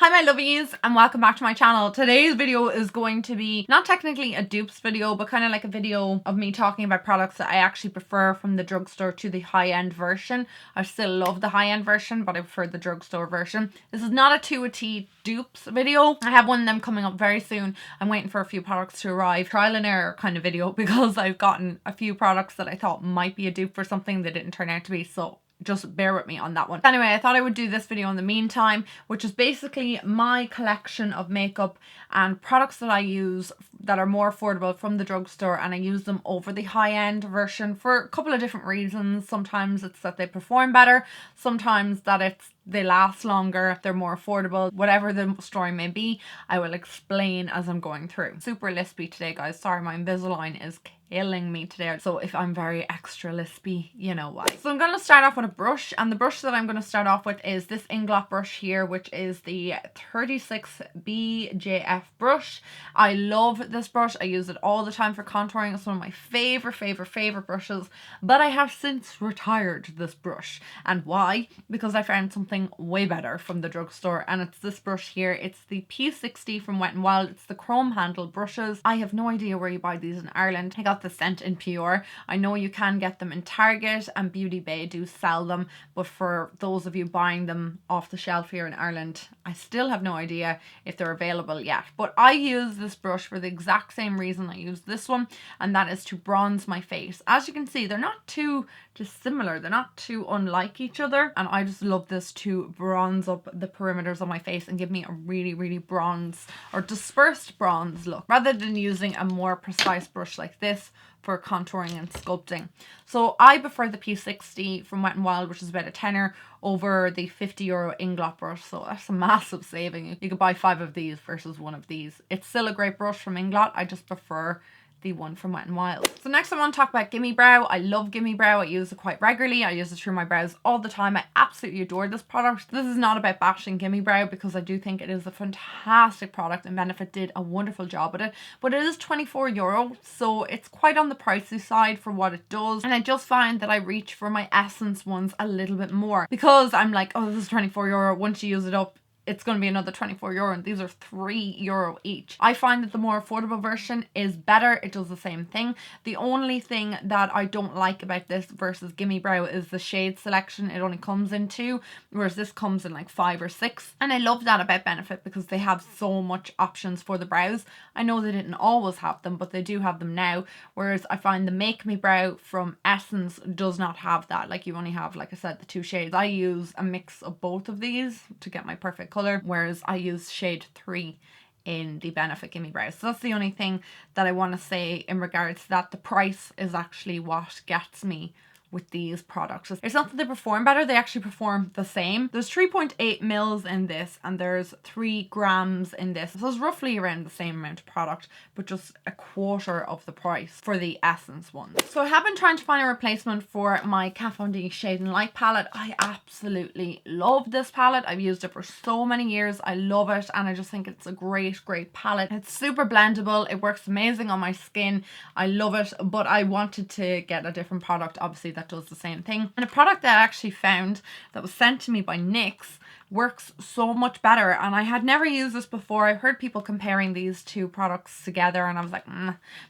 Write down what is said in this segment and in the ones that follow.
Hi my lovies and welcome back to my channel. Today's video is going to be not technically a dupes video, but kind of like a video of me talking about products that I actually prefer from the drugstore to the high-end version. I still love the high-end version, but I prefer the drugstore version. This is not a to a T dupes video. I have one of them coming up very soon. I'm waiting for a few products to arrive. Trial and error kind of video because I've gotten a few products that I thought might be a dupe for something that didn't turn out to be, so just bear with me on that one. Anyway, I thought I would do this video in the meantime, which is basically my collection of makeup and products that I use that are more affordable from the drugstore, and I use them over the high-end version for a couple of different reasons. Sometimes it's that they perform better, sometimes that they last longer, they're more affordable. Whatever the story may be, I will explain as I'm going through. Super lispy today, guys. Sorry, my Invisalign is killing me today, so if I'm very extra lispy, you know why. So I'm going to start off with a brush, and the brush that I'm going to start off with is this INGLOT brush here, which is the 36BJF brush. I love this brush. I use it all the time for contouring. It's one of my favorite brushes, but I have since retired this brush. And why? Because I found something way better from the drugstore, and it's this brush here. It's the P60 from Wet n Wild. It's the chrome handle brushes. I have no idea where you buy these in Ireland. I got the scent in Pure. I know you can get them in Target, and Beauty Bay do sell them, but for those of you buying them off the shelf here in Ireland, I still have no idea if they're available yet. But I use this brush for the exact same reason I use this one, and that is to bronze my face. As you can see, they're not too dissimilar, they're not too unlike each other, and I just love this to bronze up the perimeters of my face and give me a really bronze or dispersed bronze look, rather than using a more precise brush like this for contouring and sculpting. So I prefer the P60 from Wet n Wild, which is about a tenner, over the €50 INGLOT brush. So that's a massive saving. You could buy 5 of these versus 1 of these. It's still a great brush from INGLOT. I just prefer the one from Wet n Wild. So next I want to talk about Gimme Brow. I love Gimme Brow. I use it quite regularly. I use it through my brows all the time. I absolutely adore this product. This is not about bashing Gimme Brow, because I do think it is a fantastic product and Benefit did a wonderful job with it. But it is €24, so it's quite on the pricey side for what it does. And I just find that I reach for my Essence ones a little bit more, because I'm like, oh, this is €24. Once you use it up, it's going to be another €24, and these are €3 each. I find that the more affordable version is better. It does the same thing. The only thing that I don't like about this versus Gimme Brow is the shade selection. It only comes in 2, whereas this comes in like 5 or 6. And I love that about Benefit, because they have so much options for the brows. I know they didn't always have them, but they do have them now. Whereas I find the Make Me Brow from Essence does not have that. Like, you only have, like I said, the 2 shades. I use a mix of both of these to get my perfect color, whereas I use shade 3 in the Benefit Gimme Brows. So that's the only thing that I want to say in regards to that. The price is actually what gets me with these products. It's not that they perform better, they actually perform the same. There's 3.8 mils in this, and there's 3 grams in this. So it's roughly around the same amount of product, but just a quarter of the price for the Essence ones. So I have been trying to find a replacement for my Kat Von D Shade and Light palette. I absolutely love this palette. I've used it for so many years. I love it, and I just think it's a great palette. It's super blendable. It works amazing on my skin. I love it, but I wanted to get a different product, obviously, that does the same thing. And a product that I actually found that was sent to me by NYX works so much better, and I had never used this before. I heard people comparing these two products together, and I was like,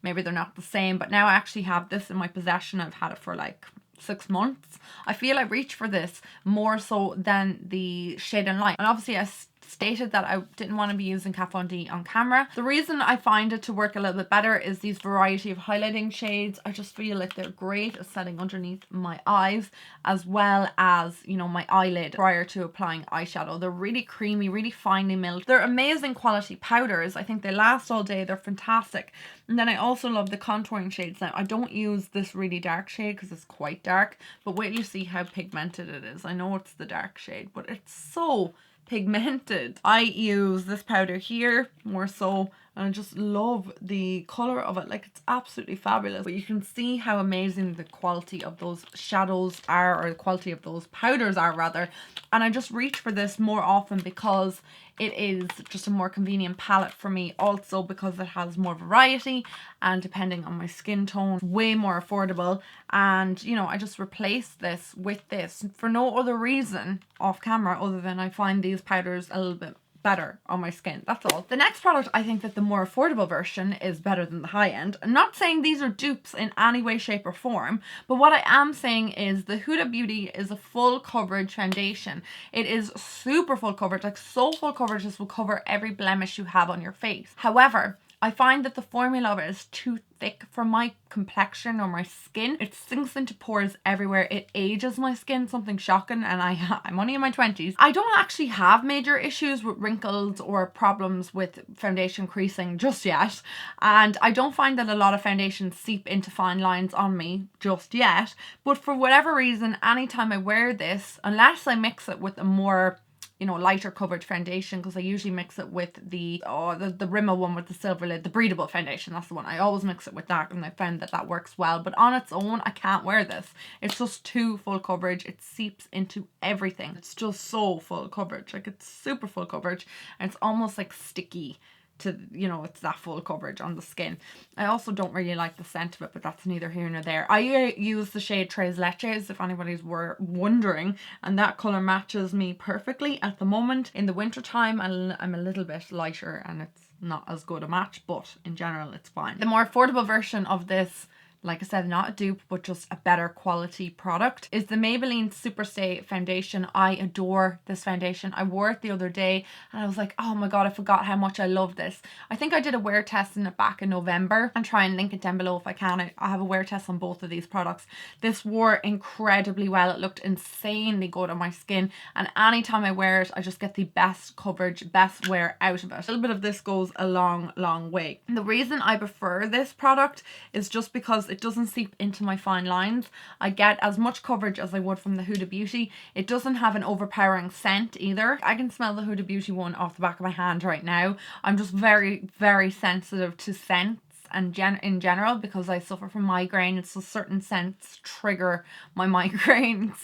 maybe they're not the same. But now I actually have this in my possession. I've had it for like 6 months. I feel I reach for this more so than the Shade and Light, and obviously I stated that I didn't want to be using Kat Von D on camera. The reason I find it to work a little bit better is these variety of highlighting shades. I just feel like they're great at setting underneath my eyes, as well as, you know, my eyelid prior to applying eyeshadow. They're really creamy, really finely milled. They're amazing quality powders. I think they last all day. They're fantastic. And then I also love the contouring shades. Now, I don't use this really dark shade because it's quite dark, but wait till you see how pigmented it is. I know it's the dark shade, but it's so pigmented. I use this powder here more so, and I just love the color of it. Like, it's absolutely fabulous. But you can see how amazing the quality of those shadows are, or the quality of those powders are rather. And I just reach for this more often because it is just a more convenient palette for me, also because it has more variety, and depending on my skin tone, way more affordable. And, you know, I just replace this with this for no other reason off camera other than I find these powders a little bit better on my skin. That's all. The next product, I think that the more affordable version is better than the Highend. I'm not saying these are dupes in any way, shape or form, but what I am saying is the Huda Beauty is a full coverage foundation. It is super full coverage, like so full coverage this will cover every blemish you have on your face. However, I find that the formula of it is too thick for my complexion or my skin. It sinks into pores everywhere. It ages my skin, something shocking, and I'm only in my 20s. I don't actually have major issues with wrinkles or problems with foundation creasing just yet, and I don't find that a lot of foundations seep into fine lines on me just yet, but for whatever reason, anytime I wear this, unless I mix it with a more, you know, lighter coverage foundation, because I usually mix it with the Rimmel one with the silver lid, the breathable foundation, that's the one. I always mix it with that, and I found that that works well, but on its own, I can't wear this. It's just too full coverage. It seeps into everything. It's just so full coverage, like it's super full coverage, and it's almost like sticky to, you know, it's that full coverage on the skin. I also don't really like the scent of it, but that's neither here nor there. I use the shade Tres Leches, if anybody's wondering, and that colour matches me perfectly at the moment. In the winter time, I'm a little bit lighter and it's not as good a match, but in general it's fine. The more affordable version of this, like I said, not a dupe, but just a better quality product, is the Maybelline Superstay foundation. I adore this foundation. I wore it the other day and I was like, oh my god, I forgot how much I love this. I think I did a wear test in it back in November, and try and link it down below if I can. I have a wear test on both of these products. This wore incredibly well. It looked insanely good on my skin, and anytime I wear it, I just get the best coverage, best wear out of it. A little bit of this goes a long way. And the reason I prefer this product is just because it doesn't seep into my fine lines. I get as much coverage as I would from the Huda Beauty. It doesn't have an overpowering scent either. I can smell the Huda Beauty one off the back of my hand right now. I'm just very sensitive to scents and in general, because I suffer from migraine, so certain scents trigger my migraines.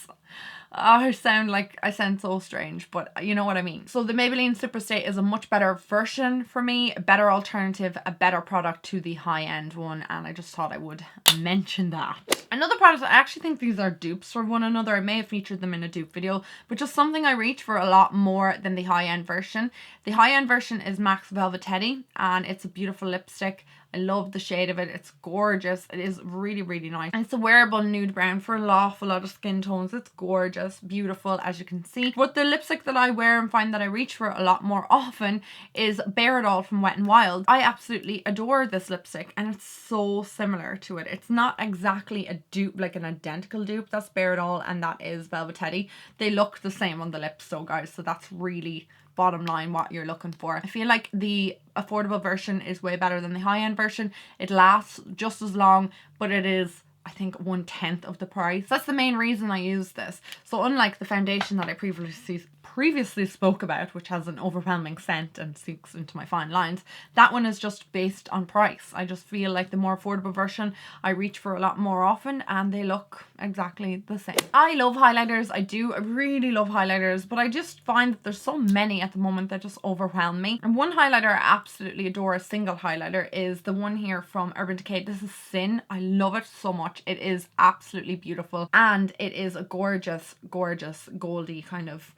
I sound so strange, but you know what I mean. So the Maybelline Superstay is a much better version for me, a better alternative, a better product to the Highend one, and I just thought I would mention that. Another product, I actually think these are dupes for one another. I may have featured them in a dupe video, but just something I reach for a lot more than the Highend version. The Highend version is Max Velvetetti, and it's a beautiful lipstick. I love the shade of it. It's gorgeous. It is really nice. And it's a wearable nude brown for an awful lot of skin tones. It's gorgeous, beautiful, as you can see. But the lipstick that I wear and find that I reach for a lot more often is Bare It All from Wet n Wild. I absolutely adore this lipstick, and it's so similar to it. It's not exactly a dupe, like an identical dupe. That's Bare It All and that is Velvetetti. They look the same on the lips though, guys, so that's really bottom line what you're looking for. I feel like the affordable version is way better than the high-end version. It lasts just as long, but it is, I think, 1/10 of the price. That's the main reason I use this. So unlike the foundation that I previously spoke about, which has an overwhelming scent and seeps into my fine lines, that one is just based on price. I just feel like the more affordable version I reach for a lot more often, and they look exactly the same. I love highlighters. I really love highlighters, but I just find that there's so many at the moment that just overwhelm me. And one highlighter I absolutely adore, a single highlighter, is the one here from Urban Decay. This is Sin. I love it so much. It is absolutely beautiful, and it is a gorgeous goldy kind of,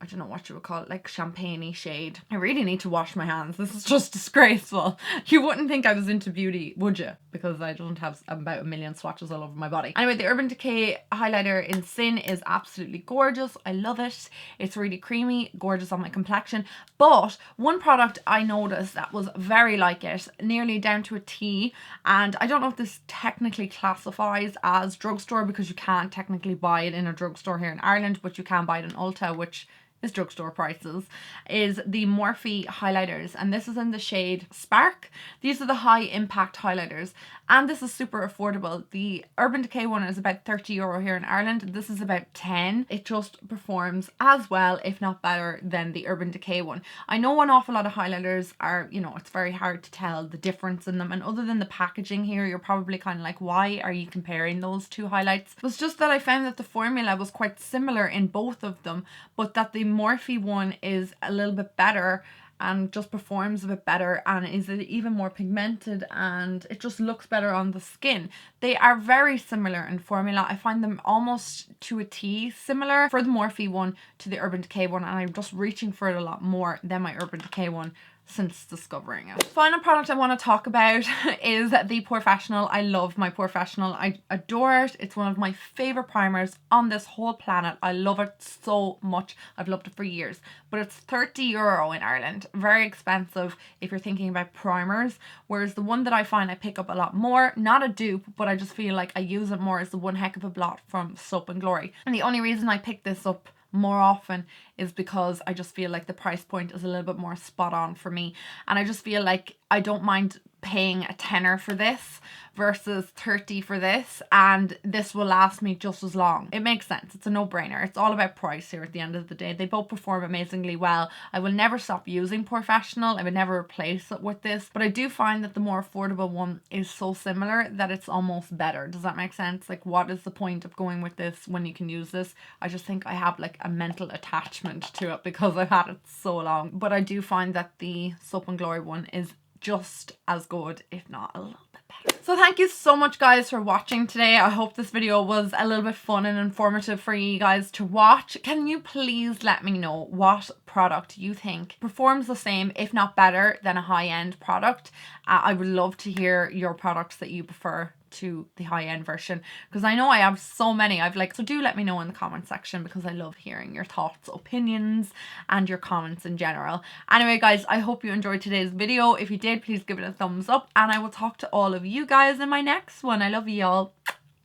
I don't know what you would call it, like champagne-y shade. I really need to wash my hands. This is just disgraceful. You wouldn't think I was into beauty, would you? Because I don't have about a million swatches all over my body. Anyway, the Urban Decay highlighter in Sin is absolutely gorgeous. I love it. It's really creamy, gorgeous on my complexion. But one product I noticed that was very like it, nearly down to a T, and I don't know if this technically classifies as drugstore, because you can't technically buy it in a drugstore here in Ireland, but you can buy it in Ulta, which is drugstore prices, is the Morphe highlighters, and this is in the shade Spark. These are the high impact highlighters, and this is super affordable. The Urban Decay one is about €30 here in Ireland. This is about 10. It just performs as well, if not better, than the Urban Decay one. I know an awful lot of highlighters are, you know, it's very hard to tell the difference in them, and other than the packaging here, you're probably kind of like, why are you comparing those two highlights? It was just that I found that the formula was quite similar in both of them, but that the Morphe one is a little bit better and just performs a bit better and is even more pigmented, and it just looks better on the skin. They are very similar in formula. I find them almost to a T similar for the Morphe one to the Urban Decay one, and I'm just reaching for it a lot more than my Urban Decay one since discovering it. Final product I want to talk about is the POREfessional. I love my POREfessional. I adore it. It's one of my favorite primers on this whole planet. I love it so much. I've loved it for years, but it's €30 in Ireland. Very expensive if you're thinking about primers, whereas the one that I find I pick up a lot more, not a dupe, but I just feel like I use it more, is the One Heck of a Blot from Soap and Glory. And the only reason I pick this up more often is because I just feel like the price point is a little bit more spot on for me, and I just feel like I don't mind paying a tenner for this versus 30 for this, and this will last me just as long. It makes sense. It's a no-brainer. It's all about price here at the end of the day. They both perform amazingly well. I will never stop using POREfessional. I would never replace it with this, but I do find that the more affordable one is so similar that it's almost better. Does that make sense? Like, what is the point of going with this when you can use this? I just think I have like a mental attachment to it because I've had it so long, but I do find that the Soap and Glory one is just as good, if not a little bit better. So thank you so much guys for watching today. I hope this video was a little bit fun and informative for you guys to watch. Can you please let me know what product you think performs the same, if not better, than a high-end product? I would love to hear your products that you prefer to the high-end version, because I know I have so many. So do let me know in the comment section, because I love hearing your thoughts, opinions, and your comments in general. Anyway guys, I hope you enjoyed today's video. If you did, please give it a thumbs up, and I will talk to all of you guys in my next one. I love you all.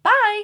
Bye.